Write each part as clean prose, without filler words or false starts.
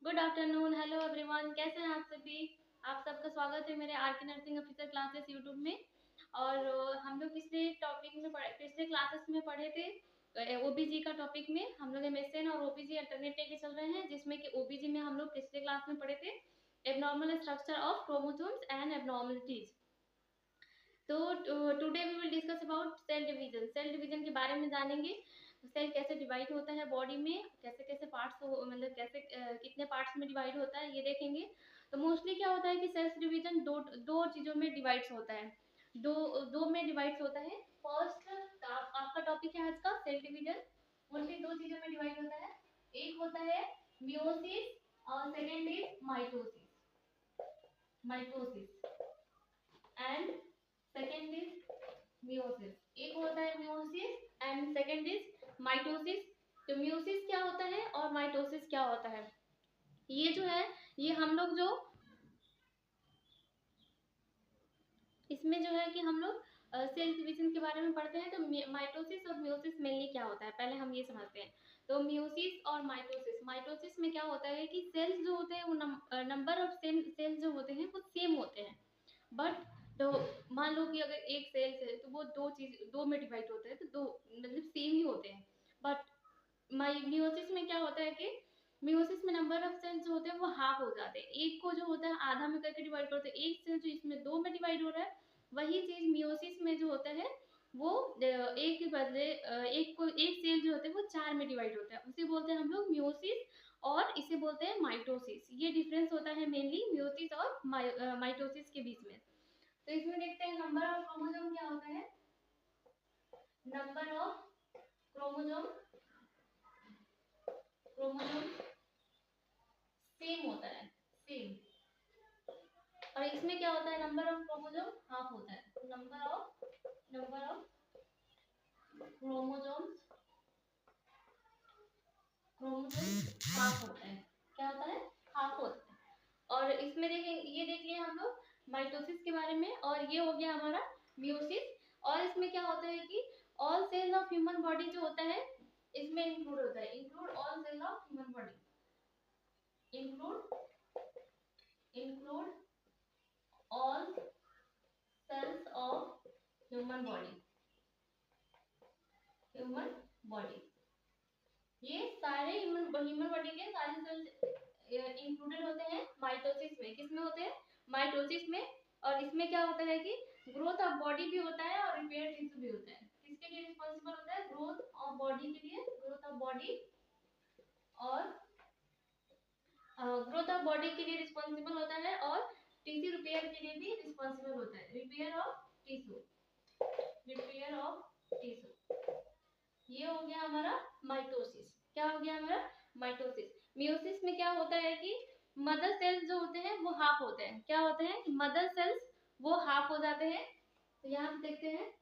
Good afternoon, hello everyone, कैसे हैं आप सभी। आप सबका स्वागत है मेरे आर के नर्सिंग ऑफिसर क्लासेस यूट्यूब में। और हम लोग पिछले क्लासेस में पढ़े थे ओबीजी का टॉपिक में। हम लोग एमएसएन और ओबीजी अल्टरनेट लेके चल रहे हैं, जिसमें कि ओबीजी में हम लोग पिछले क्लास में पढ़े थे abnormal structure of chromosomes and abnormalities. तो today we will discuss about cell division. Cell division के बारे में जानेंगे। सेल कैसे डिवाइड होता है बॉडी में, कैसे कैसे पार्ट्स मतलब कैसे कितने पार्ट्स में डिवाइड होता है, ये देखेंगे। तो मोस्टली क्या होता है कि सेल्स डिवीजन दो दो चीज़ों में डिवाइड्स होता है। दो दो में डिवाइड्स होता है। फर्स्ट आपका टॉपिक है आज का सेल डिवीजन। मोस्टली दो चीज़ों में डिवाइड होता है। एक होता है मियोसिस और second is mitosis. Mitosis and second is meiosis. एक होता है meiosis and second is mitosis. तो मियोसिस क्या होता है और माइटोसिस क्या होता है, ये जो है ये हम लोग जो इसमें जो है कि हम लोग सेल डिवीजन के बारे में पढ़ते हैं। तो माइटोसिस और मियोसिस मेनली क्या होता है, पहले हम ये समझते हैं। तो मियोसिस और माइटोसिस, माइटोसिस में क्या होता है कि सेल्स जो होते हैं वो नंबर ऑफ सेल्स जो होते हैं वो सेम होते हैं। बट तो मान लो कि अगर एक सेल है तो वो दो में डिवाइड होते हैं, तो दो मतलब सेम ही होते हैं। बट मियोसिस में क्या होता है कि मियोसिस में नंबर ऑफ सेल्स जो होते हैं वो हाफ हो जाते हैं। एक को जो होता है आधा में करके डिवाइड करते हैं। एक सेल जो इसमें दो में डिवाइड हो रहा है, वही चीज मियोसिस में जो होता है वो एक के बदले एक सेल जो होता है वो चार में डिवाइड होता है, उसे बोलते हैं हम लोग मियोसिस। और इसे बोलते हैं माइटोसिस। ये डिफरेंस होता है मेनली मियोसिस और माइटोसिस के बीच में। तो इसमें देखते हैं नंबर ऑफ क्रोमोसोम क्या होता है। Number of chromosome chromosome same होता है, सेम। और इसमें क्या होता है, नंबर ऑफ क्रोमोसोम हाफ होता है। नंबर ऑफ क्रोमोसोम्स हाफ होता है। क्या होता है, हाफ होता है। और इसमें देखें, ये देख लिया हम लोग माइटोसिस के बारे में, और ये हो गया हमारा मियोसिस। और इसमें क्या होता है कि all cells of human body जो होता है इसमें इंक्लूड होता है। Include all cells of human body, include all cells of human body. ये सारे ह्यूमन बॉडी के सारे सेल्स इंक्लूडेड होते हैं माइटोसिस में। किसमें होते हैं, माइटोसिस में। और इसमें क्या होता है कि ग्रोथ ऑफ बॉडी भी होता है और रिपेयर टिश्यू भी होता है। किसके लिए रिस्पांसिबल होता है, ग्रोथ ऑफ बॉडी के लिए, ग्रोथ ऑफ बॉडी। और ग्रोथ ऑफ बॉडी के लिए रिस्पांसिबल होता है, और टिश्यू रिपेयर के लिए भी रिस्पांसिबल होता है। Repair of tissue, repair of tissue. ये हो गया हमारा माइटोसिस। क्या हो गया हमारा, माइटोसिस। मियोसिस में क्या होता है कि मदर सेल्स जो होते हैं वो हाफ होते हैं। क्या होते हैं, मदर सेल्स वो हाफ हो जाते हैं। तो यहाँ पे देखते हैं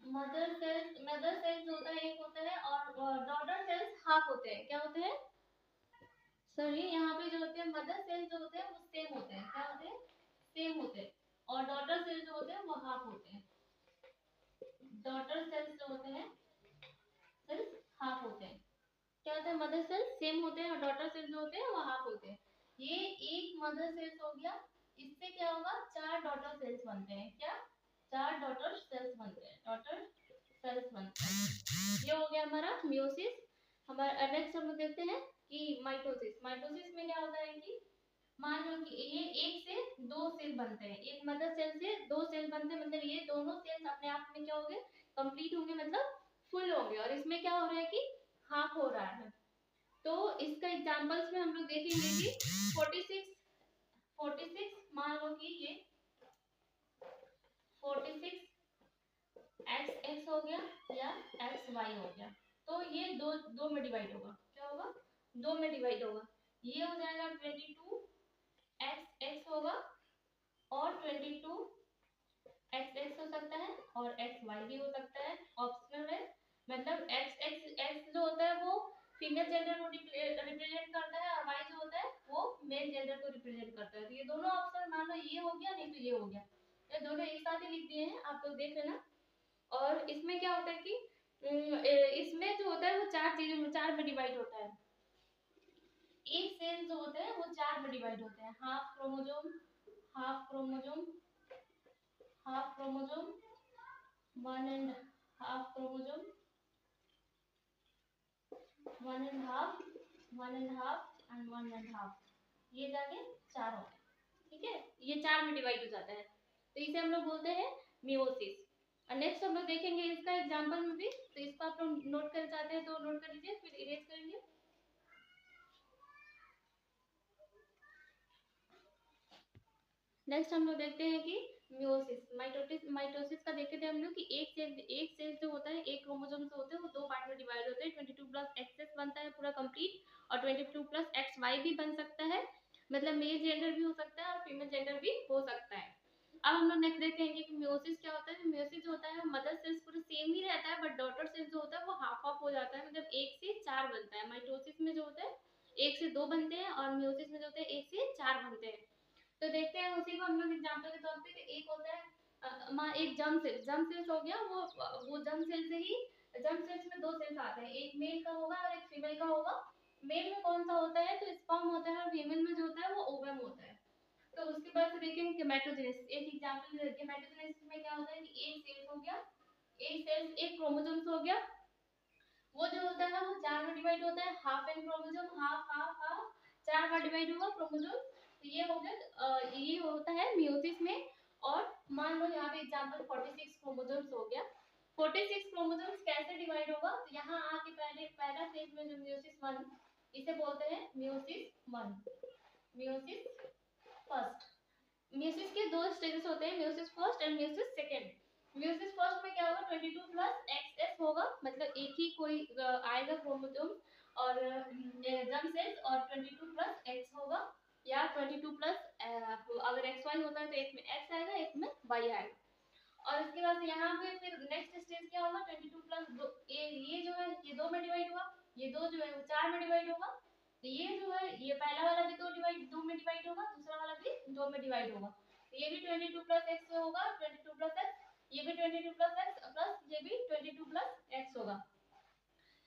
मदर सेल्स होता है एक होता है, और डॉटर सेल्स हाफ होते हैं। क्या होते हैं, सॉरी, यहाँ पे जो होते हैं मदर सेल्स जो होते हैं वो सेम होते हैं। क्या होते हैं, सेम होते हैं। और डॉटर सेल्स जो होते हैं वो हाफ होते हैं। डॉटर सेल्स जो होते हैं सेल्स हाफ होते हैं। क्या होता है, मदर सेल्स सेम होते हैं और डॉटर सेल्स जो होते हैं वो हाफ होते हैं। ये एक मदर सेल्स हो गया, इससे क्या होगा, चार डॉटर सेल्स बनते हैं। क्या, चार डॉटर सेल्स बनते हैं, डॉटर सेल्स बनते हैं। ये हो गया हमारा मियोसिस। हमारा नेक्स्ट हम लोग देखते हैं कि माइटोसिस। माइटोसिस में क्या होता है कि मान लो कि ये एक से दो सेल बनते हैं, एक मदर सेल से दो सेल बनते हैं, मतलब ये दोनों सेल्स अपने आप में क्या होंगे, कंप्लीट होंगे, मतलब फुल होंगे। और इसमें क्या हो रहा है कि हाफ हो रहा है। तो इसका एग्जांपल्स में हम लोग देखेंगे कि 46 मान लो कि ये 46 एक्स एक्स हो गया या एक्स वाई हो गया। तो ये दो दो में डिवाइड होगा। क्या होगा, दो में डिवाइड होगा। ये हो जाएगा 22 एक्स एक्स होगा, और 22 एक्स एक्स हो सकता है, और एक्स वाई भी हो सकता है, ऑप्शनल है। मतलब एक्स एक्स एक्स जो होता है वो फीमेल जेंडर को रिप्रेजेंट करता है, और वाई जो होता है वो मेल जेंडर को रिप्रेजेंट करता है। तो ये दोनों ऑप्शन मान लो ये हो गया, नहीं तो ये हो गया। ये दोनों एक साथ ही लिख दिए हैं, आप लोग देख लेना। और इसमें क्या होता है कि इसमें जो होता है डिवाइड होता है, एक सेल जो होते हैं वो 4 में डिवाइड होते हैं, half chromosome, half chromosome, half chromosome, 1.5 chromosome, 1.5, 1.5 and 1.5, ये जाके 4 हो गए, ठीक है, ये 4 में डिवाइड हो जाता है, तो इसे हम लोग बोलते हैं मियोसिस। और नेक्स्ट हम लोग देखेंगे इसका एग्जांपल में भी, तो इसको आप लोग नोट कर चाहते हैं तो नोट कर लीजिए, फिर इरेज करेंगे। नेक्स्ट हम लोग देखते हैं कि मियोसिस, माइटोसिस का देखे थे हम लोग कि एक सेल जो होता है, एक क्रोमोसोम से होते हैं, वो 2 पार्ट में डिवाइड होते हैं, 22 प्लस एक्सएस बनता है पूरा कंप्लीट, और 22 प्लस एक्स वाई भी बन सकता है, मतलब मेल जेंडर भी हो सकता है और फीमेल जेंडर भी हो सकता है। अब हम लोग नेक्स्ट देखेंगे कि मियोसिस क्या होता है। मियोसिस होता है मदर सेल्स पूरा सेम ही रहता है, बट डॉटर सेल्स जो होता है वो हाफ ऑफ हो जाता है, मतलब 1 से 4 बनता है। माइटोसिस में जो होता है 1 से 2 बनते हैं, और मियोसिस में जो होता है 1 से 4 बनते हैं। तो देखते हैं उसी को हम लोग एग्जांपल के तौर पे, एक होता है एक जर्म सेल्स हो गया, वो जर्म सेल से ही, जर्म सेल्स में 2 सेल्स आते हैं, एक मेल का होगा और एक फीमेल का होगा। मेल में कौन सा होता है, तो स्पर्म होता है, और फीमेल में जो होता है वो ओवम होता है। तो उसके बाद से देखेंगे गेमेटोजेनेसिस, एक एग्जांपल गेमेटोजेनेसिस में क्या होता है कि एक सेल हो गया, एक सेल एक क्रोमोसोम हो गया, वो जो होता है वो 4 में डिवाइड होता है, half an chromosome, half half half, 4 bar divide होगा क्रोमोसोम, तो ये हो गया, ये होता है मियोसिस में। और मान लो यहाँ पे एग्जांपल 46 क्रोमोसोम्स हो गया, 46 क्रोमोसोम्स कैसे डिवाइड होगा, तो यहाँ आके पहला फेज में जो मियोसिस 1, इसे बोलते हैं मियोसिस 1, मियोसिस फर्स्ट। मियोसिस के 2 स्टेजेस होते हैं, meiosis first and meiosis second. Meiosis first में क्या होगा, 22 प्लस एक्सएस होगा, मतलब एक ही कोई आएगा क्रोमोसोम और जर्म सेल्स, और 22 प्लस एक्स होगा, या 22 प्लस अगर एक्स वाई होता है तो एक में एक्स आएगा, एक में वाई आएगा। और इसके बाद यहाँ पे फिर नेक्स्ट स्टेज क्या होगा, 22 प्लस ये जो है ये 2 में डिवाइड हुआ, ये 2 जो है वो 4 में डिवाइड होगा, तो ये जो है ये पहला वाला भी 2 में डिवाइड होगा, दूसरा वाला भी 2 में डिवाइड होगा, तो ये भी 22 प्लस एक्स होगा, 22 प्लस एक्स, ये भी 22 प्लस एक्स प्लस ये भी 22 प्लस एक्स होगा।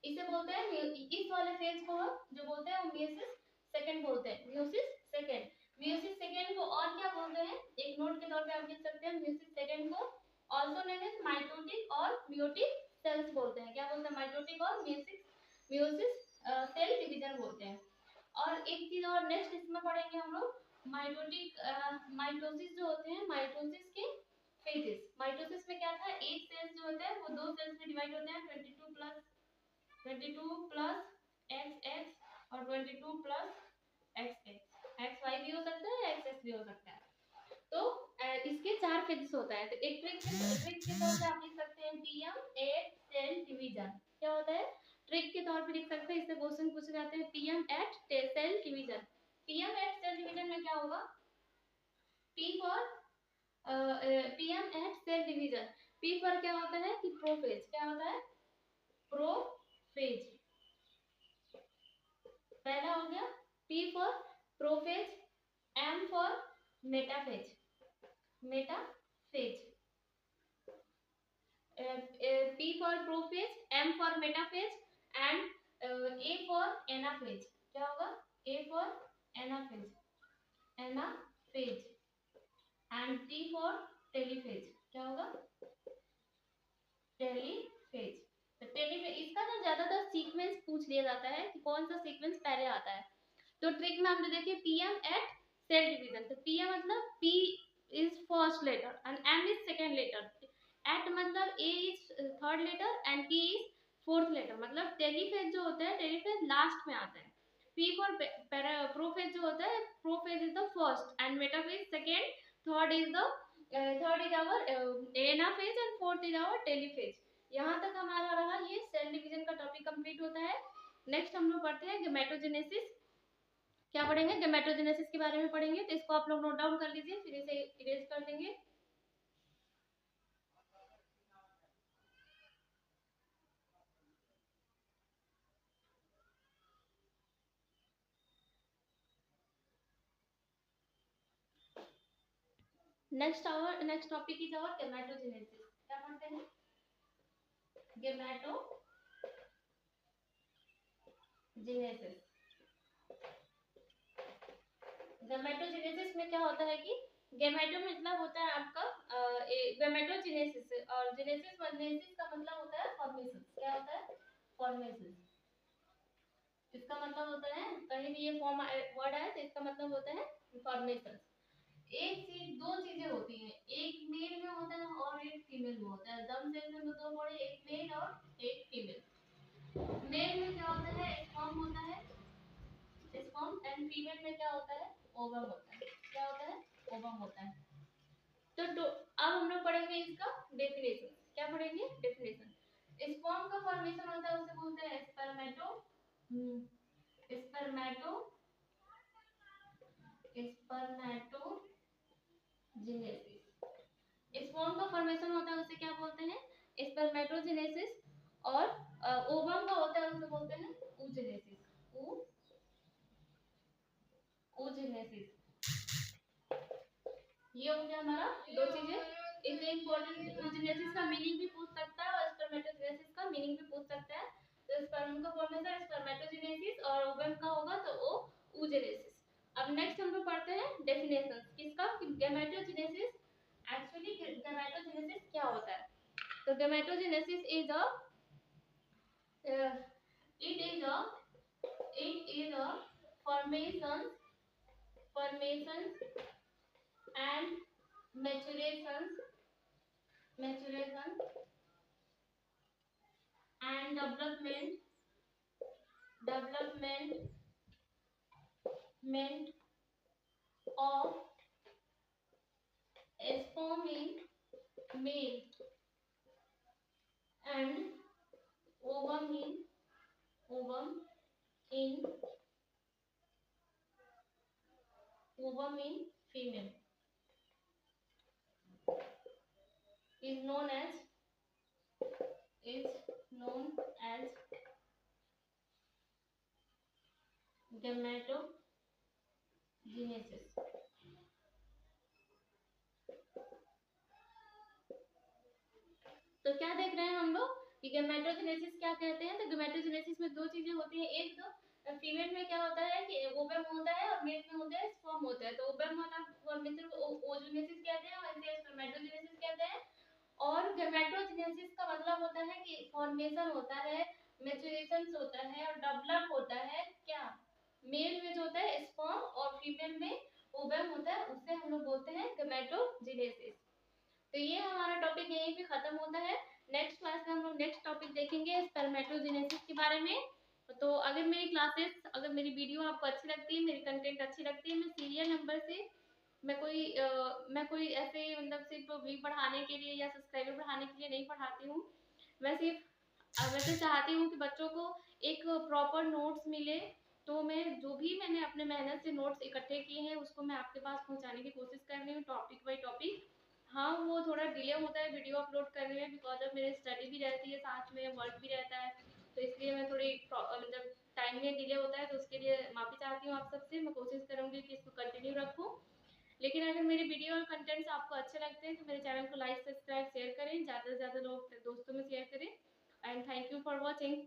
इसे बोलते हैं, इस वाले फेज को जो बोलते हैं वो मियोसिस सेकंड बोलते हैं, मियोसिस सेकंड। मियोसिस सेकंड को और क्या बोलते हैं, एक नोट के तौर पे आप लिख सकते हैं, मियोसिस सेकंड को आल्सो नेम एज माइटोटिक और मियोटिक सेल्स बोलते हैं। क्या बोलते हैं, माइटोटिक और मियोसिस सेल डिवीजन बोलते हैं। और एक चीज और नेक्स्ट इसमें पढ़ेंगे हम लोग, माइटोटिक माइटोसिस जो होते हैं, माइटोसिस के फेजेस। माइटोसिस में क्या था, एक सेल्स जो होते हैं वो 2 सेल्स में डिवाइड होते हैं, 22 प्लस एक्स एक्स और 22 plus X X, X Y भी हो सकता है, एक्स एक्स भी हो सकता है। तो इसके 4 फेजेस होता है। तो एक ट्रिक के तौर पे आप लिख सकते हैं पीएम एट सेल डिवीजन। क्या होता है, ट्रिक के तौर पे लिख सकते हैं, इससे क्वेश्चन पूछे जाते हैं, PM at cell division. PM at cell division में क्या होगा, P for PM at cell division, P for क्या होता है कि प्रोफेज, क्या होता है प्रोफेज, पहला हो गया P for prophase, M for metaphase, metaphase, P for prophase, M for metaphase and A for anaphase। क्या होगा, A for anaphase, anaphase and T for telophase। क्या होगा, टेलीफेज। तो टेलीफेज इसका ना ज्यादातर सीक्वेंस पूछ लिया जाता है कि कौन सा सीक्वेंस पहले आता है। तो ट्रिक में हमने देखिए पीएम एट सेल डिवीजन, तो पीएम मतलब P is first letter and M is second letter, at मतलब A is third letter and T is fourth letter, मतलब टेलीफेज जो होता है टेलीफेज लास्ट में आता है। P फॉर प्रोफेज जो होता है, prophase is the first and metaphase second, third is our anaphase and fourth is our telophase. यहाँ तक हमारा रहा ये सेल डिवीजन का टॉपिक कंप्लीट होता है। नेक्स्ट हम लोग पढ़ते हैं गेमेटोजेनेसिस। क्या पढ़ेंगे, गेमेटोजेनेसिस के बारे में पढ़ेंगे, तो इसको आप लोग नोट डाउन कर लीजिए, फिर इसे इरेज कर देंगे। Next topic is our gametogenesis. क्या पढ़ते हैं, गेमेटो जेनेसिस। गैमेटोजेनेसिस में क्या होता है कि गैमेटो मतलब होता है आपका गैमेटोजेनेसिस, और जेनेसिस का मतलब होता है फॉर्मेशन। क्या होता है? फॉर्मेशन। इसका मतलब होता है, कहीं भी ये फॉर्म वर्ड है तो इसका मतलब होता है फॉर्मेशन। एक चीज, दो चीजें होती हैं, एक मेल में होता है और एक फीमेल में होता है। दम सेल में दो पड़े, एक मेल और एक फीमेल। मेल में क्या होता है? स्पर्म होता है, स्पर्म। एंड फीमेल में क्या होता है? ओवम होता है। क्या होता है? ओवम होता है। तो अब हम लोग पढ़ेंगे इसका डेफिनेशन। क्या पढ़ेंगे? डेफिनेशन। स्पर्म का फॉर्मेशन होता है, उसे बोलते हैं स्पर्मेटो, स्पर्मेटो, स्पर्मेटोजेनेसिस। स्पर्म का फॉर्मेशन होता है, उसे क्या बोलते हैं? स्पर्मेटोजेनेसिस। और ओवम का होता है, उसे बोलते हैं oogenesis। oogenesis। ये हो गया हमारा दो चीजें। इसलिए इम्पोर्टेंट, oogenesis का मीनिंग भी पूछ सकता है और स्पर्मेटोजेनेसिस का मीनिंग भी पूछ सकता है। तो स्पर्म का फॉर्मेशन स्पर्मेटोजेनेसिस और ओवम का होगा तो वो oogenesis। अब नेक्स्ट हम लोग पढ़ते हैं डेफिनेशन किसका? गैमेटोजेनेसिस। एक्चुअली गैमेटोजेनेसिस क्या होता है? तो gametogenesis is a it is a formation and maturation and development of sperm in male and ovum in female is known as gametogenesis. तो क्या देख रहे हैं हम लोग कि गैमेटोजेनेसिस क्या कहते हैं? तो गैमेटोजेनेसिस में दो चीजें होती हैं। एक तो फीमेल में क्या होता है कि ओवम होता है और मेल में होता है स्पर्म होता है। तो ओवम वाला फॉर्मेशन oogenesis कहते हैं और इसे स्पर्मेटोजेनेसिस कहते हैं। और गैमेटोजेनेसिस का मतलब होता है कि फॉर्मेशन होता है, मैच्योरेशन होता है और डेवलप होता है। क्या? मेल में जो होता है स्पर्म और फीमेल में ओवम होता है, उससे हम लोग बोलते हैं गैमेटोजेनेसिस। तो ये हमारा टॉपिक यहीं पे खत्म होता है। नेक्स्ट क्लास में हम लोग नेक्स्ट टॉपिक देखेंगे स्पर्मेटोजेनेसिस के बारे में। तो अगर मेरी क्लासेस, अगर मेरी वीडियो आपको अच्छी लगती है, मेरी कंटेंट अच्छी लगती है, मैं सीरियल नंबर से मैं कोई ऐसे मतलब सिर्फ व्यू बढ़ाने के लिए या सब्सक्राइबर बढ़ाने के लिए नहीं पढ़ाती हूँ। मैं सिर्फ वैसे चाहती हूँ कि बच्चों को एक प्रॉपर नोट्स मिले। तो मैं जो भी मैंने अपने मेहनत से नोट्स इकट्ठे किए हैं उसको मैं आपके पास पहुंचाने की कोशिश कर रही हूँ, टॉपिक बाई टॉपिक। हाँ, वो थोड़ा डिले होता है वीडियो अपलोड करने में, बिकॉज ऑफ मेरी स्टडी भी रहती है, साथ में वर्क भी रहता है। तो इसलिए मैं थोड़ी मतलब टाइम में डिले होता है, तो उसके लिए माफ़ी चाहती हूँ आप सबसे। मैं कोशिश करूँगी कि इसको कंटिन्यू रखूँ। लेकिन अगर मेरी वीडियो और कंटेंट्स आपको अच्छे लगते हैं तो मेरे चैनल को लाइक, सब्सक्राइब, शेयर करें, ज़्यादा से ज़्यादा लोग दोस्तों में शेयर करें। And thank you for watching.